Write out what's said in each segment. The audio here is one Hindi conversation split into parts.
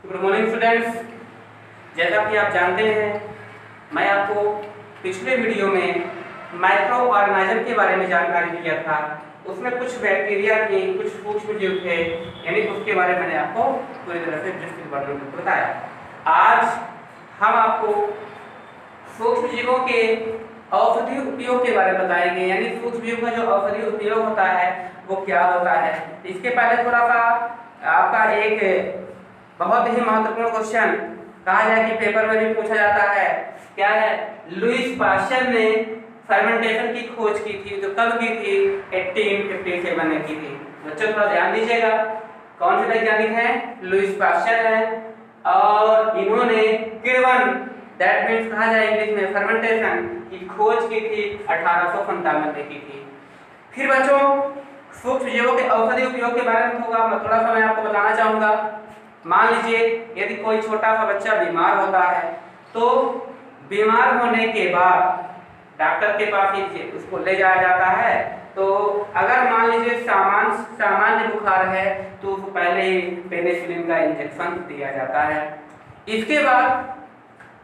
Good morning students. जैसा कि आप जानते हैं, मैं आपको पिछले वीडियो में माइक्रो ऑर्गेनिज्म के बारे में जानकारी दिया था। उसमें कुछ बैक्टीरिया थे, कुछ सूक्ष्मजीव थे, यानी उसके बारे में मैंने आपको पूरी तरह से विस्तृत वर्णन करके बताया। आज हम आपको सूक्ष्मजीवों के औषधि उपयोग के बारे में बताएंगे, यानी सूक्ष्मजीव का जो औषधि उपयोग होता है वो क्या होता है। इसके पहले थोड़ा सा आपका एक बहुत ही महत्वपूर्ण क्वेश्चन कहा जाए कि पेपर में भी पूछा जाता है, क्या है? लुईस पास्चर ने फर्मेंटेशन की खोज की थी, तो कब की थी? 1857 में की थी। बच्चों थोड़ा ध्यान दीजिएगा, कौन से वैज्ञानिक हैं? लुईस पास्चर हैं, और इन्होंने किण्वन, दैट मीन्स कहा जाए इंग्लिश में फर्मेंटेशन की खोज की थी 1857 में की थी। फिर बच्चों सूक्ष्मजीवों के औषधि उपयोग के बारे में थोड़ा सा मैं आपको बताना चाहूंगा। मान लीजिए यदि कोई छोटा सा बच्चा बीमार होता है, तो बीमार होने के बाद डॉक्टर के पास ही उसको ले जाया जाता है। तो अगर मान लीजिए सामान्य बुखार है तो उसको पहले ही पेनिसिलिन का इंजेक्शन दिया जाता है। इसके बाद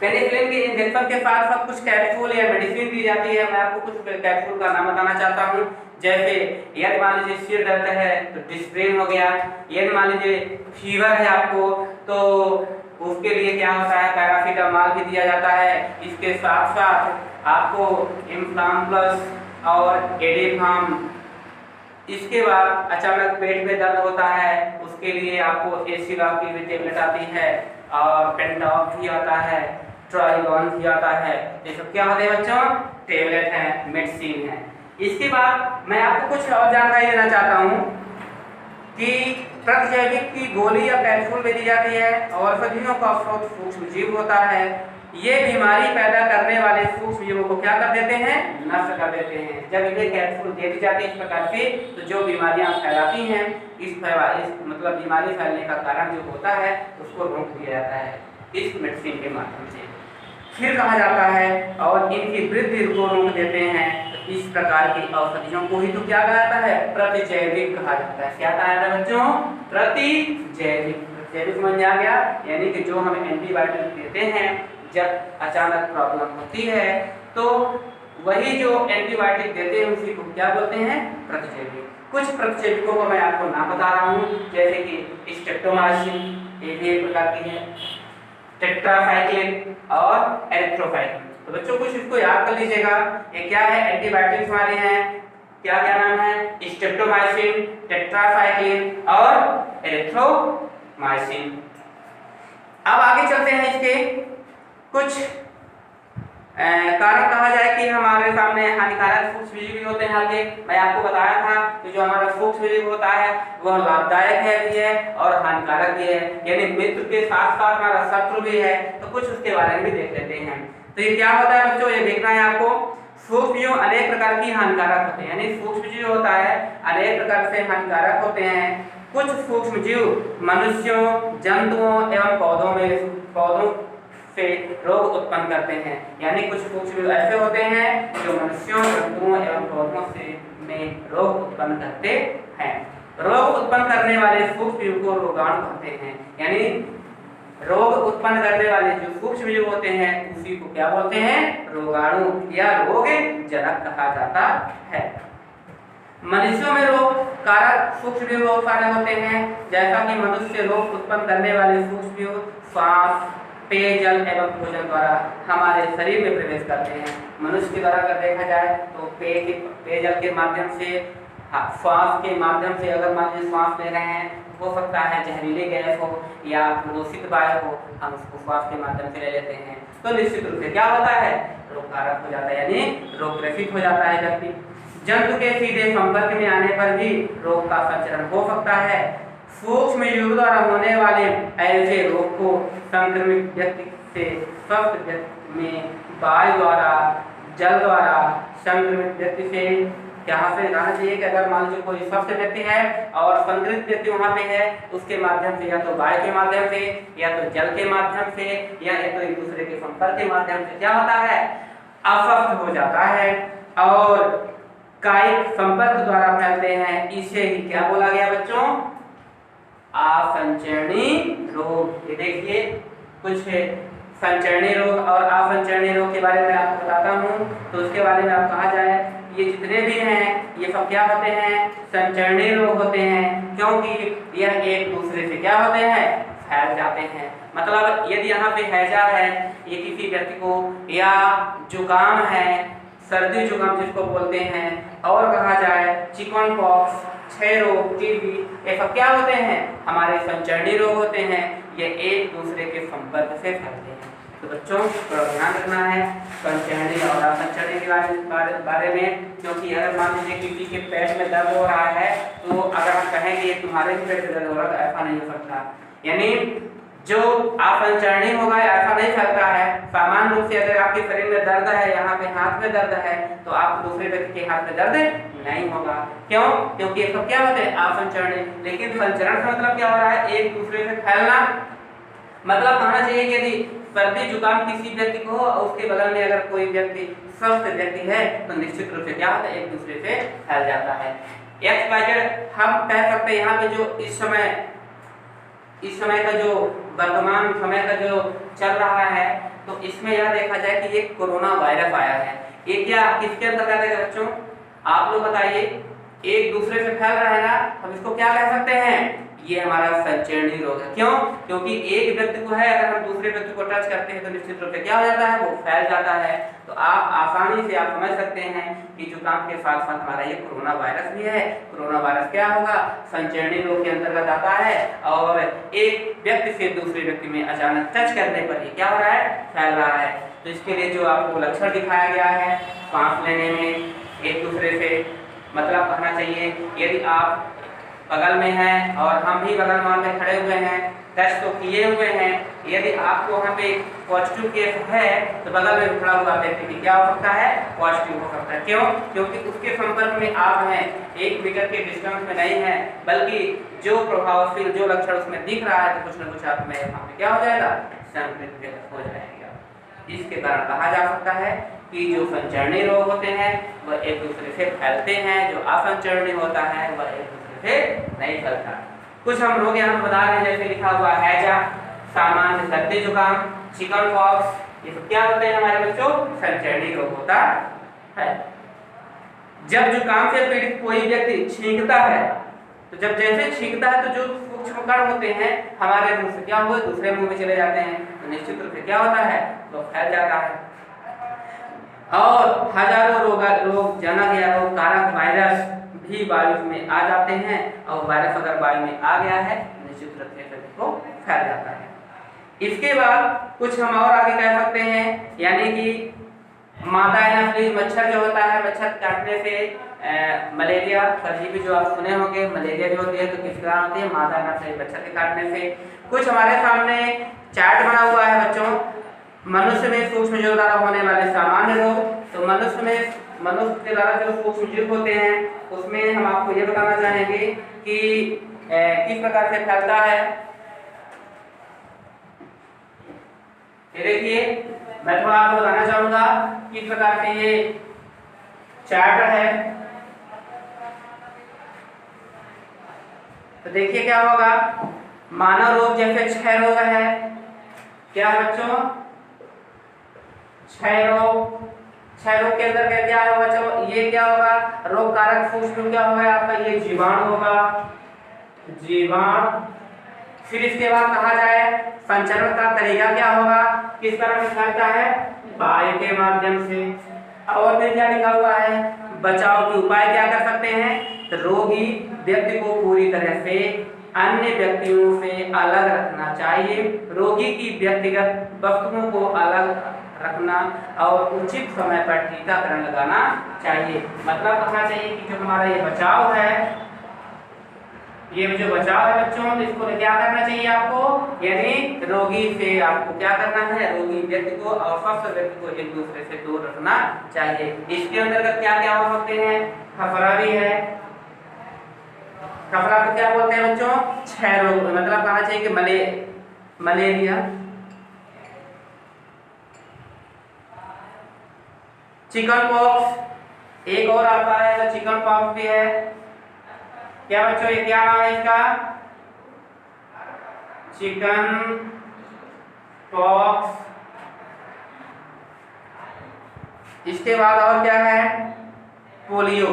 पेनिसिलिन के इंजेक्शन के साथ साथ कुछ कैप्सूल या मेडिसिन दी जाती है। मैं आपको कुछ कैप्सूल का नाम बताना चाहता हूँ। जैसे यदि मान लीजिए सिर दर्द है तो डिस्प्रिन हो गया, यदि मान लीजिए फीवर है आपको तो उसके लिए क्या होता है, पैरासीटामोल भी दिया जाता है। इसके साथ साथ आपको इम्फ्लाम प्लस और एडिफाम। इसके बाद अचानक पेट में दर्द होता है, उसके लिए आपको एसिलॉक की भी टेबलेट आती है, और पेंटॉप भी आता है, ट्राइगॉन भी आता है। ये सब क्या होते हैं बच्चों? टेबलेट है, मेडिसिन है। इसके बाद मैं आपको कुछ और जानकारी देना चाहता हूँ कि प्रतिजैविक की गोली या कैप्सूल भी दी जाती है, और औषधियों का स्रोत सूक्ष्मजीव होता है। ये बीमारी पैदा करने वाले सूक्ष्मजीवों को क्या कर देते हैं? नष्ट कर देते हैं। जब इन्हें कैप्सूल दे दी जाती है इस प्रकार से, तो जो बीमारियां फैलाती हैं, इस मतलब बीमारी फैलने का कारण जो होता है उसको रोक दिया जाता है इस मेडिसिन के माध्यम से। फिर कहा जाता है और इनकी वृद्धि को रोक देते हैं। तो इस प्रकार की औषधियों को ही तो क्या कहा जाता है? प्रतिजैविक कहा जाता है। क्या कहा जाता है बच्चों? प्रतिजैविक। प्रतिजैविक समझ में आ गया? यानी कि जो हम एंटीबायोटिक देते हैं जब अचानक प्रॉब्लम होती है, तो वही जो एंटीबायोटिक देते हैं उसी को क्या बोलते हैं? प्रतिजैविक। कुछ प्रतिजैविकों को मैं आपको नाम बता रहा हूँ, जैसे कि स्ट्रेप्टोमाइसिन, ये भी एक प्रकार की है, टेट्रासाइक्लिन और एरिथ्रोसाइक्लिन। तो बच्चों कुछ इसको याद कर लीजिएगा। ये क्या है? एंटीबायोटिक्स हमारे हैं, क्या क्या नाम है? स्ट्रेप्टोमाइसिन, टेट्रासाइक्लिन और एरिथ्रोमाइसिन। अब आगे चलते हैं, इसके कुछ कारण कहा जाए कि हमारे सामने हानिकारक सूक्ष्मजीव भी होते हैं। आगे मैं आपको बताया था कि जो हमारा सूक्ष्मजीव होता है वह लाभदायक है भी है और हानिकारक भी है, यानी मित्र के साथ साथ हमारा शत्रु भी है। तो कुछ उसके बारे में भी देख लेते हैं। तो ये क्या होता है बच्चों? ये देखना है आपको। सूक्ष्मजीव अनेक प्रकार की हानिकारक होते हैं, यानी सूक्ष्मजीव होता है अनेक प्रकार से हानिकारक होते हैं। कुछ सूक्ष्मजीव मनुष्यों, जंतुओं एवं पौधों से रोग उत्पन्न करते हैं। यानी कुछ सूक्ष्मजीव ऐसे होते हैं जो मनुष्यों, जंतुओं एवं पौधों से में रोग उत्पन्न करते हैं। रोग उत्पन्न करने वाले सूक्ष्मजीव को रोगाणु कहते हैं। यानी रोग उत्पन्न करने वाले जो सूक्ष्मजीव होते हैं उसी को क्या बोलते हैं? रोगाणु या रोग जनक कहा जाता है। मनुष्यों में रोग कारक सूक्ष्मजीव बहुत सारे होते हैं, जैसा कि मनुष्य रोग उत्पन्न करने वाले सूक्ष्मजीव श्वास, पेयजल एवं भोजन द्वारा हमारे शरीर में प्रवेश करते हैं। मनुष्य के द्वारा अगर देखा जाए तो पेयजल के माध्यम से, श्वास के माध्यम से, अगर मान लीजिए श्वास ले रहे हैं, हो सकता है जहरीले गैस हो या प्रदूषित वायु हो, हम उसको श्वास के माध्यम से ले लेते हैं, तो निश्चित रूप से क्या होता है? रोग कारक हो जाता है, यानी रोग ग्रसित हो जाता है व्यक्ति। जंतु के सीधे संपर्क में आने पर भी रोग का संचरण हो सकता है। सूक्ष्मजीव द्वारा होने वाले ऐसे रोग को संक्रमित व्यक्ति से स्वस्थ व्यक्ति में वायु द्वारा, जल द्वारा, संक्रमित व्यक्ति से यहाँ से रहना चाहिए कि अगर मान लीजिए कोई स्वस्थ व्यक्ति है और संक्रमित व्यक्ति वहाँ पे है, उसके माध्यम से या तो वायु के माध्यम से या तो जल के माध्यम से या तो एक दूसरे के संपर्क के माध्यम से क्या होता है? अस्वस्थ हो जाता है और कायिक संपर्क द्वारा फैलते हैं। इसे ही क्या बोला गया बच्चों? असंचरणीय रोग। ये देखिए कुछ संचरणीय रोग और असंचरणीय रोग के बारे में आपको बताता हूँ। तो उसके बारे में आप कहा जाए, ये जितने भी हैं ये सब क्या होते हैं, संचरणीय रोग होते हैं, क्योंकि यह एक दूसरे से क्या होते हैं, फैल जाते हैं। मतलब यदि यहाँ पे हैजा है, ये किसी व्यक्ति को, या जुकाम है, सर्दी जुकाम जिसको बोलते हैं, और कहा जाए चिकन पॉक्स, क्षय रोग, टीबी, ये सब क्या होते हैं, हमारे संचरणीय रोग होते हैं। ये एक दूसरे के संपर्क से फैलते हैं। तो बच्चों थोड़ा ध्यान रखना है संचरणीय और असंचरणीय के बारे में, क्योंकि अगर मान लीजिए किसी के पेट में दर्द हो रहा है, तो अगर हम कहेंगे तुम्हारे भी पेट में दर्द हो रहा है, तो ऐसा नहीं हो सकता। यानी जो असंचरणीय होगा ऐसा नहीं फैलता है। सामान्य रूप से अगर आपके शरीर में दर्द है, यहाँ पे हाथ में दर्द है, तो आप दूसरे व्यक्ति के हाथ में दर्द नहीं होगा। क्यों? क्योंकि ये सब क्या होते हैं, असंचरणीय। लेकिन संचरण का मतलब क्या हो रहा है, एक दूसरे से फैलना। मतलब कहना चाहिए कि यदि सर्दी जुकाम किसी व्यक्ति को हो और उसके बगल में अगर कोई व्यक्ति स्वस्थ व्यक्ति है, तो निश्चित रूप से क्या होता है, एक दूसरे से फैल जाता है। हम कह सकते हैं यहाँ पे जो इस समय का जो वर्तमान समय का जो चल रहा है, तो इसमें यह देखा जाए कि ये कोरोना वायरस आया है। ये क्या किसके अंतर्गत है बच्चों, आप लोग बताइए। एक दूसरे से फैल रहा है ना, हम इसको क्या कह सकते हैं, ये हमारा संचरणीय रोग है। क्यों? क्योंकि एक व्यक्ति को है, अगर हम दूसरे व्यक्ति को टच करते हैं तो निश्चित रूप से क्या हो जाता है, वो फैल जाता है। तो आप आसानी से आप समझ सकते हैं कि जुकाम के साथ साथ हमारा ये कोरोना वायरस भी है। कोरोना वायरस क्या होगा, संचरणीय रोग के अंतर्गत आता है, और एक व्यक्ति से दूसरे व्यक्ति में अचानक टच करने पर ये क्या हो रहा है, फैल रहा है। तो इसके लिए जो आपको लक्षण दिखाया गया है, सांस लेने में एक दूसरे से, मतलब कहना चाहिए यदि आप बगल में हैं और हम भी बगल में वहाँ पे खड़े हुए हैं, टेस्ट तो किए हुए हैं, यदि आपको वहाँ पे पॉजिटिव केस है, तो बगल में खड़ा हुआ व्यक्ति भी क्या हो सकता है, पॉजिटिव हो सकता है। क्यों? क्योंकि उसके संपर्क में आप हैं, 1 मीटर के डिस्टेंस में नहीं है, बल्कि जो प्रभावशील जो लक्षण उसमें दिख रहा है, तो कुछ न कुछ आप में वहाँ पे क्या हो जाएगा, संक्रमित हो जाएगा। इसके कारण कहा जा सकता है कि जो संचरणीय रोग होते हैं वह एक दूसरे से फैलते हैं, जो असंचरणीय होता है वह एक दूसरे से नहीं फैलता। कुछ हम रोग यहाँ बता रहे हैं, जैसे लिखा हुआ हैजा, सामान्य सर्दी जुकाम, चिकन पॉक्स, ये सब क्या होते हैं हमारे बच्चों, संचरणीय रोग होता है। जब जुकाम से पीड़ित कोई व्यक्ति छींकता है, तो जब जैसे छींकता है तो जो सूक्ष्म कण होते हैं हमारे मुंह से क्या हुए, दूसरे मुंह में चले जाते हैं, तो निश्चित रूप से क्या होता है, तो फैल जाता है। और हजारों रोग जनक या रोग कारक वायरस भी वायु में आ जाते हैं, और वायरस अगर वायु में आ गया है निश्चित रूप से सभी को फैल जाता है। इसके बाद कुछ हम और आगे कह सकते हैं, यानी कि मादा एनाफिलीज मच्छर जो होता है, मच्छर काटने से मलेरिया, परजीवी जो आप सुने होंगे, मलेरिया जो होती है तो किस कारण होती है, मादा एनाफिलीज मच्छर के काटने से। कुछ हमारे सामने चार्ट बना हुआ है बच्चों, मनुष्य में सूक्ष्म जीव द्वारा होने वाले सामान्य रोग। तो मनुष्य के द्वारा जो सूक्ष्म जीव होते हैं उसमें हम आपको ये बताना चाहेंगे कि किस प्रकार से फैलता है। ये देखिए, मैं थोड़ा आपको बताना चाहूंगा किस प्रकार से ये चार्ट है। तो देखिए क्या होगा, मानव रोग जैसे क्षय रोग है, क्या बच्चों, क्षय रोग के अंदर क्या होगा बच्चों, ये क्या होगा, रोग कारक सूक्ष्म क्या होगा आपका, ये जीवाणु होगा, जीवाणु। फिर इसके बाद कहा जाए संचरण का तरीका क्या होगा, किस तरह से फैलता है, वायु के माध्यम से। और फिर क्या लिखा हुआ है, बचाव के उपाय क्या कर सकते हैं, तो रोगी व्यक्ति को पूरी तरह से अन्य व्यक्तियों से अलग रखना चाहिए, रोगी की व्यक्तिगत वस्तुओं को अलग रखना, और उचित समय पर टीकाकरण लगाना चाहिए। मतलब कहना चाहिए कि जो हमारा ये बचाव है, ये जो बचाव है बच्चों, तो इसको क्या करना चाहिए आपको, यानी रोगी से आपको क्या करना है, रोगी व्यक्ति को और स्वस्थ व्यक्ति को एक दूसरे से दूर रखना चाहिए। इसके अंतर्गत क्या क्या हो सकते हैं, खसरा भी है। खसरा को क्या बोलते हैं बच्चों, क्षय रोग, मतलब कहना चाहिए कि मलेरिया। चिकन पॉक्स एक और आता है, चिकन पॉक्स भी है। क्या बच्चों, ये क्या नाम है इसका, चिकन पॉक्स, इसके बाद और क्या है, पोलियो।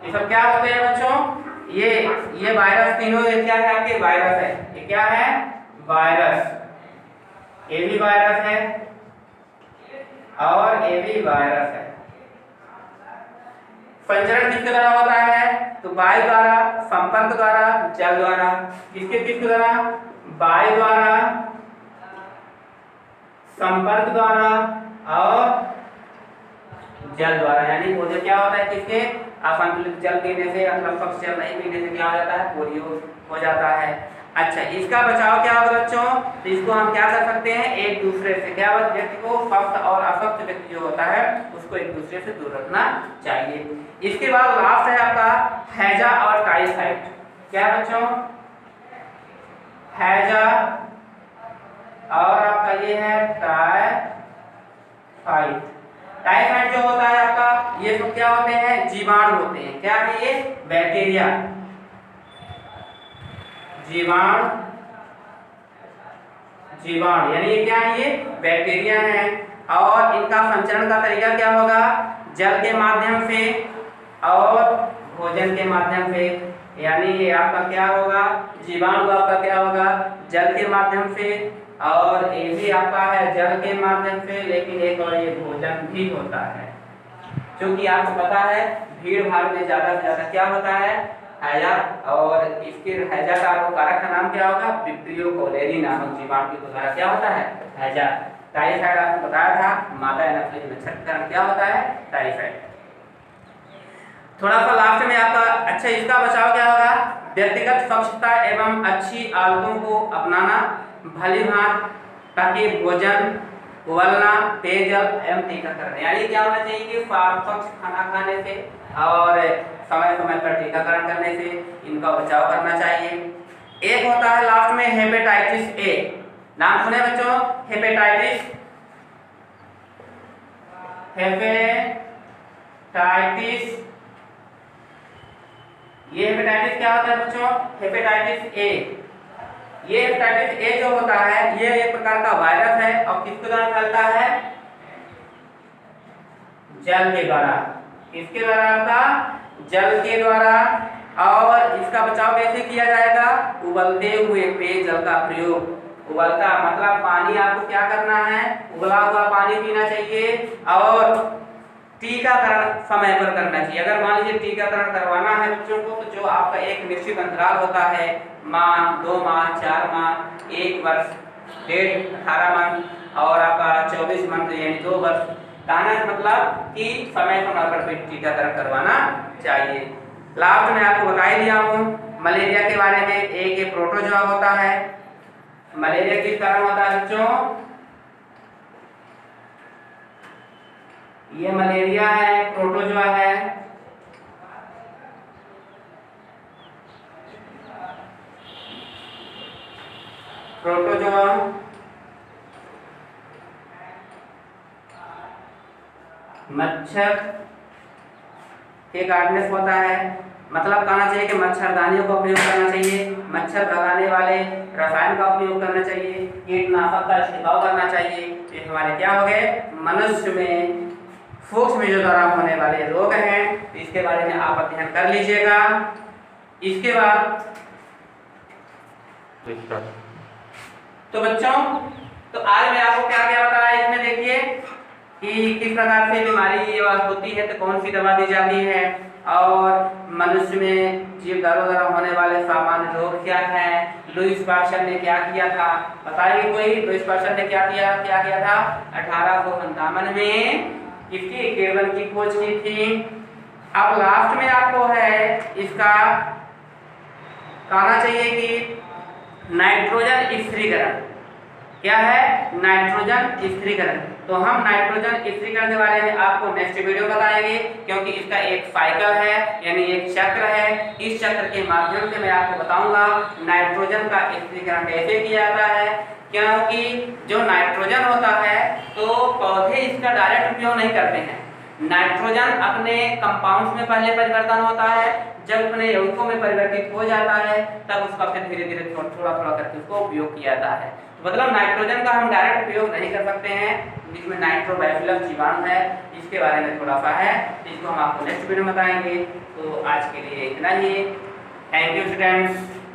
ये सब क्या होते हैं बच्चों, ये वायरस, तीनों ये क्या है आपके, वायरस है। ये क्या है, वायरस। ये भी वायरस है और ये भी वायरस है। संचरण किसके द्वारा होता है, तो वायु द्वारा, संपर्क द्वारा, जल द्वारा। किसके द्वारा, वायु द्वारा, संपर्क द्वारा और जल द्वारा। यानी पोलियो क्या होता है, किसके, असंतुलित जल पीने से, स्वच्छ जल नहीं पीने से क्या हो जाता है, पोलियो हो जाता है। अच्छा, इसका बचाव क्या होगा बच्चों, तो इसको हम क्या कर सकते हैं, एक दूसरे से, क्या व्यक्ति को, स्वस्थ और अस्वस्थ व्यक्ति जो होता है उसको एक दूसरे से दूर रखना चाहिए। इसके बाद लास्ट है आपका हैजा और टाइफाइड। क्या बच्चों, हैजा और आपका ये है टाइफाइड। टाइफाइड जो होता है आपका, ये सब क्या होते हैं, जीवाणु होते हैं। क्या है ये, बैक्टीरिया, जीवाणु, यानी ये क्या है, ये बैक्टीरिया है। और इनका संचरण का तरीका क्या होगा, जल के माध्यम से और भोजन के माध्यम से। यानी ये आपका क्या होगा, जीवाणु आपका क्या होगा, जल के माध्यम से, और ये भी आपका है जल के माध्यम से, लेकिन एक और ये भोजन भी होता है। क्योंकि आपको पता है भीड़ भाड़ में ज्यादा से ज्यादा क्या होता है, हैजा, और इसके हैजा का आपको कारक का नाम क्या होगा, विब्रियो कोलेरी नामक जीवाणु के द्वारा क्या होता है, हैजा। टाइफाइड आपको बताया था, मादा एनाफिलिस मच्छर के कारण क्या होता है, टाइफाइड। थोड़ा सा लास्ट में आपका, अच्छा इसका बचाव क्या होगा, व्यक्तिगत स्वच्छता एवं अच्छी आदतों को अपनाना, भली भांति ताकि भोजन, उबलना, पेयजल एवं टीकाकरण। यानी क्या होना चाहिए कि स्वच्छ खाना खाने से और समय समय पर टीकाकरण करने से इनका बचाव करना चाहिए। एक होता है लास्ट में हेपेटाइटिस ए, नाम सुने बच्चों, हेपेटाइटिस, ये हेपेटाइटिस क्या होता है बच्चों, हेपेटाइटिस ए। ये हेपेटाइटिस ए जो होता है, ये एक प्रकार का वायरस है और किसके द्वारा फैलता है, जल के द्वारा। किसके द्वारा आपका, जल के द्वारा। और इसका बचाव कैसे किया जाएगा, उबलते हुए पेयजल का प्रयोग। उबलता मतलब पानी आपको क्या करना है, उबला हुआ पानी पीना चाहिए, और टीकाकरण समय पर करना चाहिए। अगर मान लीजिए टीकाकरण करवाना है बच्चों को, तो जो आपका एक निश्चित अंतराल होता है, माह, 2 माह, 4 माह, 1 वर्ष, 18 मंथ और आपका 24 मंथ यानी 2 वर्ष, कहना मतलब कि समय समय पर टीकाकरण करवाना चाहिए। लास्ट में आपको बता ही दिया हूँ मलेरिया के बारे में। एक ये प्रोटोजोआ होता है। मलेरिया किस कारण होता है बच्चों, ये मलेरिया है, प्रोटोजोआ है। प्रोटोजोआ मच्छर के काटने से होता है। मतलब कहना चाहिए कि मच्छरदानियों का उपयोग करना चाहिए, मच्छर भगाने वाले रसायन का उपयोग करना चाहिए, कीटनाशक का छिड़काव करना चाहिए। ये हमारे क्या हो गए, मनुष्य में सूक्ष्म जो द्वारा होने वाले रोग हैं, इसके बारे में आप अध्ययन कर लीजिएगा। इसके बाद तो बच्चों, तो आज मैं आपको क्या क्या बताया इसमें, देखिए कि किस प्रकार से बीमारी ये होती है, तो कौन सी दवा दी जाती है, और मनुष्य में जीव दारों होने वाले सामान्य रोग क्या हैं। लुईस पास्चर ने क्या किया था, बताइए कोई, लुईस पास्चर ने क्या किया था 1857 में इसकी केवल की खोज की थी। अब लास्ट में आपको है इसका कहना चाहिए कि नाइट्रोजन स्थिरीकरण, क्या है, नाइट्रोजन स्थिरीकरण। तो हम नाइट्रोजन स्थिरीकरण के बारे में आपको नेक्स्ट वीडियो बताएंगे, क्योंकि इसका एक साइकिल है, यानी एक चक्र है। इस चक्र के माध्यम से मैं आपको बताऊंगा नाइट्रोजन का स्थिरीकरण कैसे किया जाता है। क्योंकि जो नाइट्रोजन होता है तो पौधे इसका डायरेक्ट उपयोग नहीं करते हैं, नाइट्रोजन अपने कंपाउंड्स में पहले परिवर्तन होता है, जब अपने यौगिकों में परिवर्तित हो जाता है तब उसका फिर धीरे धीरे थोड़ा थोड़ा करके उसको उपयोग किया जाता है। मतलब नाइट्रोजन का हम डायरेक्ट उपयोग नहीं कर सकते हैं, जिसमें नाइट्रोबैसिलस जीवाणु है, इसके बारे में थोड़ा सा है, इसको हम आपको नेक्स्ट वीडियो में बताएंगे। तो आज के लिए इतना ही। Thank you students.